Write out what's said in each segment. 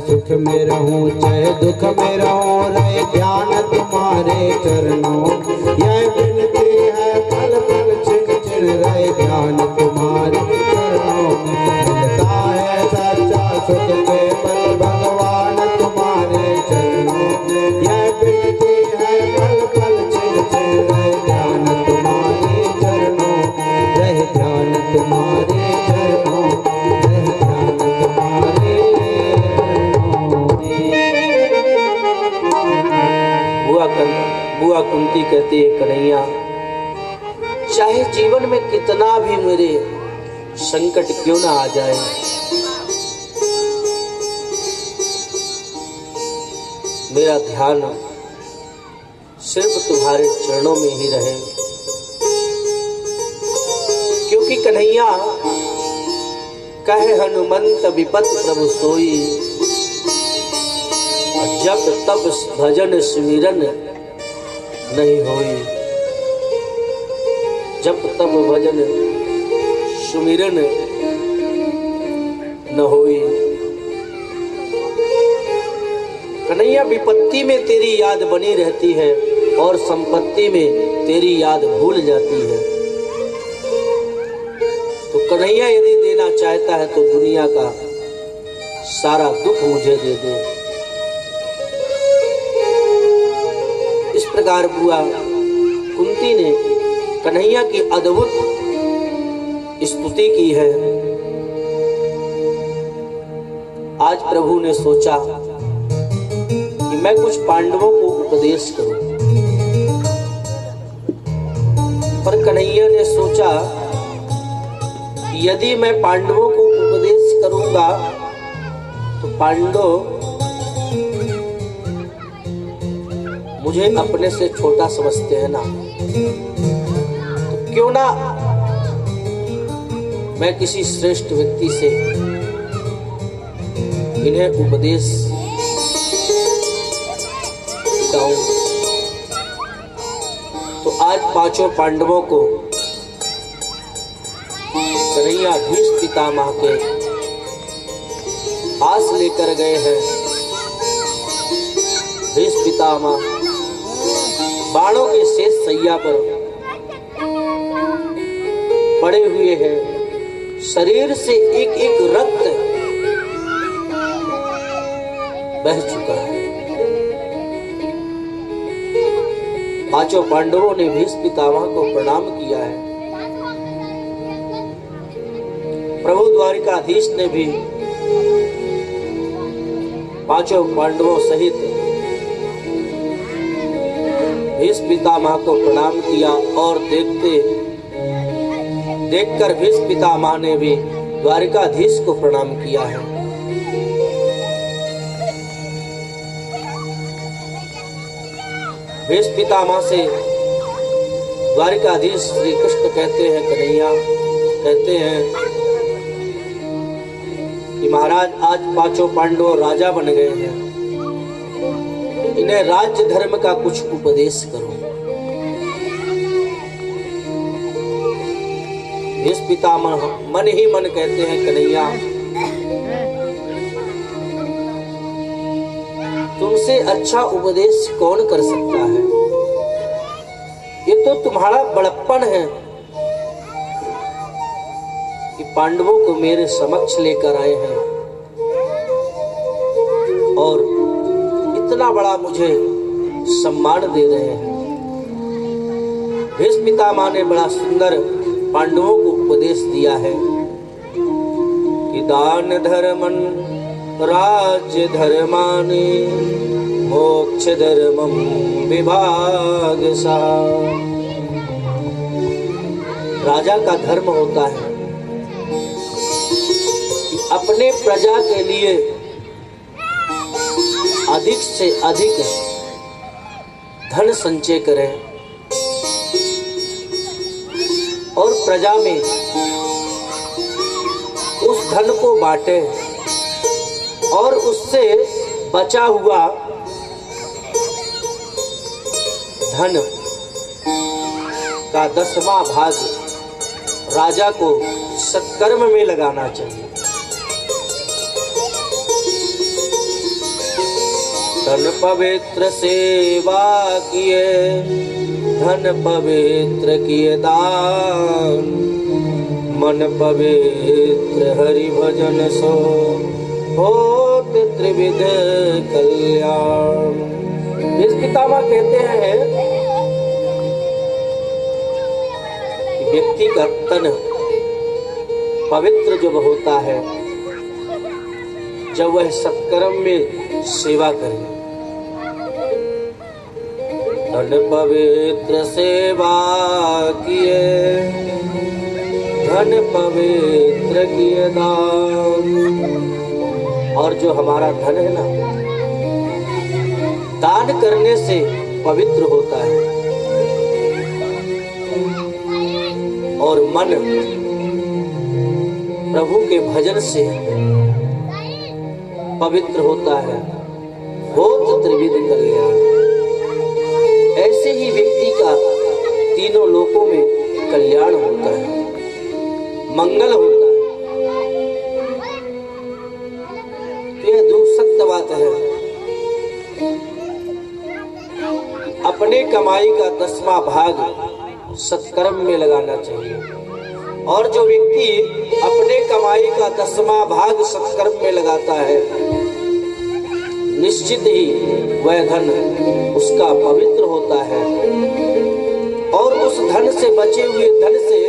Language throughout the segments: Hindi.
सुख में रहूं चाहे दुख में रहूं, रहे ध्यान तुम्हारे चरणों। यह विनती है पल पल छिन छिन, रहे ध्यान तुम्हारे चरणों में। मिलता है सच्चा सुख केवल भगवान तुम्हारे चरणों में। यह विनती है पल पल छिन छिन, रहे ध्यान तुम्हारे चरणों में। रहे ध्यान तुम्हारे चरणों, रहे ध्यान तुम्हारे चरणों में। बुआ कुंती कहती है, कन्हैया चाहे जीवन में कितना भी मेरे संकट क्यों ना आ जाए, मेरा ध्यान सिर्फ तुम्हारे चरणों में ही रहे। क्योंकि कन्हैया कहे हनुमंत विपत प्रभु सोई, जब तब भजन सुमिरन नहीं होई। जब तब भजन सुमिरन न होई। कन्हैया विपत्ति में तेरी याद बनी रहती है और संपत्ति में तेरी याद भूल जाती है। तो कन्हैया यदि देना चाहता है तो दुनिया का सारा दुख मुझे दे दे। इस प्रकार बुआ कुंती ने कन्हैया की अद्भुत स्तुति की है। आज प्रभु ने सोचा कि मैं कुछ पांडवों को उपदेश करूं, पर कन्हैया ने सोचा कि यदि मैं पांडवों को उपदेश करूंगा तो पांडव मुझे अपने से छोटा समझते हैं ना, तो क्यों ना मैं किसी श्रेष्ठ व्यक्ति से इन्हें उपदेश बताऊं। तो आज पांचों पांडवों को कन्हैया भीष्म पितामह के पास लेकर गए हैं। भीष्म पितामह बाणों के शेष सैया पर पड़े हुए हैं। शरीर से एक एक रक्त बह चुका है। पांचों पांडवों ने भीष्म पितामह को प्रणाम किया है। प्रभु द्वारिकाधीश ने भी पांचों पांडवों सहित भीष्म पितामह को प्रणाम किया और देखकर भीष्म पितामह ने भी द्वारिकाधीश को प्रणाम किया है। भीष्म पितामह से द्वारिकाधीश श्री कृष्ण कहते हैं, कन्हैया कहते हैं कि महाराज आज पांचों पांडव राजा बन गए हैं, इन्हें राज्य धर्म का कुछ उपदेश करो। भीष्म पितामह मन ही मन कहते हैं, कन्हैया तुमसे अच्छा उपदेश कौन कर सकता है? ये तो तुम्हारा बड़प्पन है कि पांडवों को मेरे समक्ष लेकर आए हैं और इतना बड़ा मुझे सम्मान दे रहे हैं। भीष्म पितामह ने बड़ा सुंदर पांडवों को उपदेश दिया है कि दान धर्मन राज्य धर्मानि मोक्ष धर्मम विभाग सा। राजा का धर्म होता है कि अपने प्रजा के लिए अधिक से अधिक धन संचय करें और प्रजा में उस धन को बांटे और उससे बचा हुआ धन का 10वां भाग राजा को सत्कर्म में लगाना चाहिए। धन पवित्र सेवा किए, धन पवित्र किए दान, मन पवित्र हरि भजन सो होत त्रिविध कल्याण। इस पितामह कहते हैं कि व्यक्ति का तन पवित्र जब होता है, जब वह सत्कर्म में सेवा करे। धन पवित्र सेवा किए, धन पवित्र किए दान। और जो हमारा धन है ना, दान करने से पवित्र होता है, और मन प्रभु के भजन से पवित्र होता है, होत त्रिविध कल्याण। ऐसे ही व्यक्ति का तीनों लोकों में कल्याण होता है, मंगल होता है। यह दुसत्य बात है। अपने कमाई का 10वां भाग सत्कर्म में लगाना चाहिए, और जो व्यक्ति अपने कमाई का 10वां भाग सत्कर्म में लगाता है, निश्चित ही वह धन उसका पवित्र होता है, और उस धन से बचे हुए धन से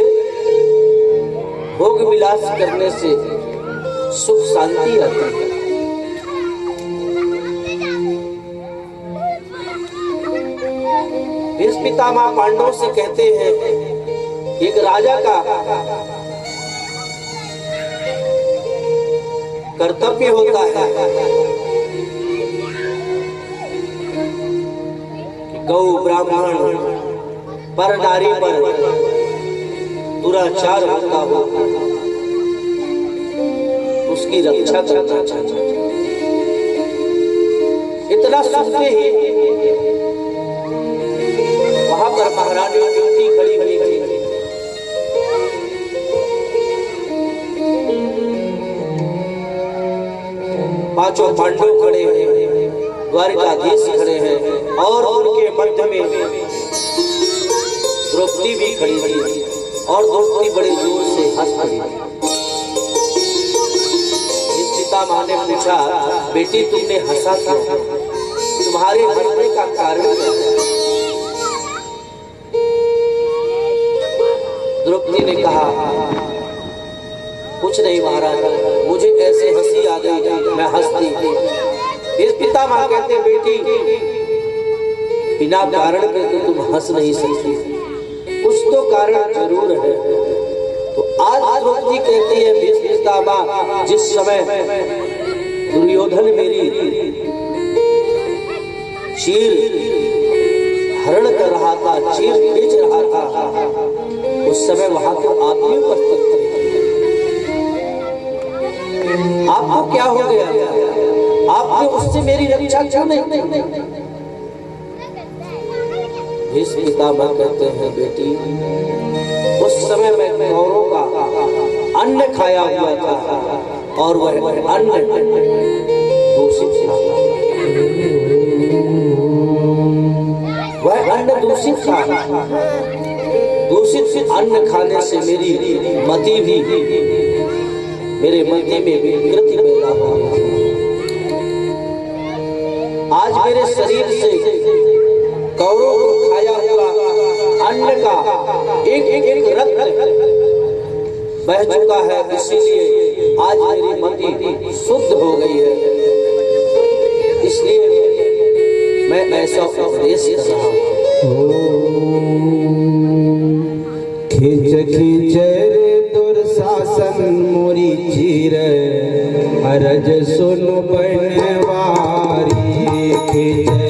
भोग विलास करने से सुख शांति आती है। इस पितामह पांडवों से कहते हैं, एक राजा का कर्तव्य होता है कि गौ ब्राह्मण पर नारी पर दुराचार होता हो, उसकी रक्षा करना चाहिए। इतना सुनते ही वहां पर महारानी ड्यूटी खड़ी हुई थी। पांचों पांडव खड़े हैं, द्वारिकाधीश खड़े हैं, और उनके मध्य में द्रौपदी भी खड़ी थी, और द्रौपदी बड़े जोर से हंस रही थी। इस पितामह ने पूछा, बेटी तुमने हंसा क्यों? तुम्हारे हंसने का कारण क्या है? द्रौपदी ने कहा, कुछ नहीं महाराज, मुझे ऐसे हंसी आ गई, मैं हंसती थी। इस पितामह कहते, बेटी बिना कारण के तो तुम हंस नहीं सकती, कुछ तो कारण जरूर है। तो आज द्रौपदी कहती है, पितामह जिस समय दुर्योधन मेरी चीर हरण कर रहा था, चीर खींच रहा था, उस समय वहां तो आप भी उपस्थित थे। आपको क्या हो गया? आपने उससे मेरी रक्षा क्यों नहीं की? इस पितामह कहते हैं, बेटी उस समय मैं कौरवों का अन्न खाया हुआ था, और वह अन्न दूषित था, वह अन्न दूषित था। दूषित अन्न खाने से मेरी मति भी, मेरे मति में विकृति पैदा हो गई। आज मेरे शरीर से कौरवों को खाया हुआ अन्न का एक एक रत्न बह चुका है, इसीलिए आज मेरी मति शुद्ध हो गई है। इसलिए मैं ऐसा उपदेश कर रहा हूँ। खींच खींच रे दुर्शासन मोरी चीर, अरज सुन बनवारी। खींच